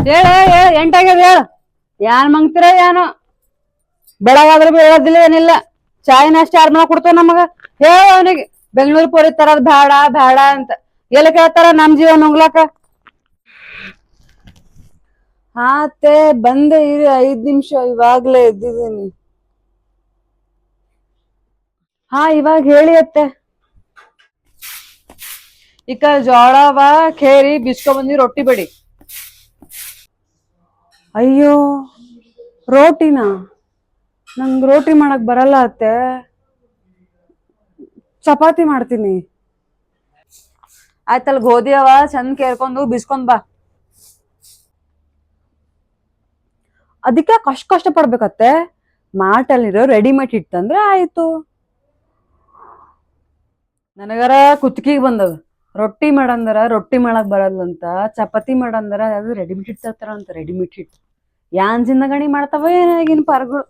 ಹೇಳ ಎಂಟಾಗ್ಯದ ಹೇಳ ಯಾನ್ ಮಂಗ್ತಿರ ಏನೋ ಬೆಳಗಾದ್ರೆ ಹೇಳೋದಿಲ್ಲ ಏನಿಲ್ಲ ಚಾಯ್ ನಾಷ್ಟ ಯಾರ್ ಮನ ಕೊಡ್ತಾವ ನಮಗ ಹೇಳ ಅವನಿಗೆ ಬೆಂಗ್ಳೂರ್ ಪೋರಿ ತರದ್ ಬ್ಯಾಡ ಬ್ಯಾಡ ಅಂತ ಎಲ್ಲಿ ಕೇಳ್ತಾರ ನಮ್ ಜೀವನ ಉಂಗ್ಲಾಕ ಹಾ ಅತ್ತೆ ಬಂದೆ ಇರಿ 5 ನಿಮಿಷ ಇವಾಗ್ಲೇ ಎದ್ದಿದ್ದೀನಿ ಹಾ ಇವಾಗ ಹೇಳಿ ಅತ್ತೆ ಈಗ ಜೋಳವ ಖೇರಿ ಬಿಸ್ಕೊ ಬಂದಿ ರೊಟ್ಟಿ ಬಡಿ ಅಯ್ಯೋ ರೋಟಿನಾ ನಂಗ್ ರೋಟಿ ಮಾಡಕ್ ಬರಲ್ಲ ಅತ್ತೆ ಚಪಾತಿ ಮಾಡ್ತೀನಿ ಆಯ್ತಲ್ ಗೋಧಿ ಅವ ಚಂದ ಕೇರ್ಕೊಂಡು ಬಿಸ್ಕೊಂಡ್ ಬಾ ಅದಕ್ಕೆ ಕಷ್ಟ ಪಡ್ಬೇಕತ್ತೆ ಮಾಟಲ್ಲಿರೋ ರೆಡಿಮೇಡ್ ಹಿಟ್ಟಂದ್ರೆ ಆಯ್ತು ನನಗರ ಕುತ್ಕಿಗ್ ಬಂದದ ರೊಟ್ಟಿ ಮಾಡಂದರ ರೊಟ್ಟಿ ಮಾಡಕ್ ಬರಲ್ಲಂತ ಚಪಾತಿ ಮಾಡಂದರ ಅದು ರೆಡಿಮೇಡ್ ಹಿಟ್ ತರ್ತಾರ ಅಂತ ರೆಡಿಮೇಡ್ ಹಿಟ್ ಯಾನ್ ಜಿಂದಗಣಿ ಮಾಡ್ತಾವ ಏನಾಗಿನ ಪರ್ಗಳು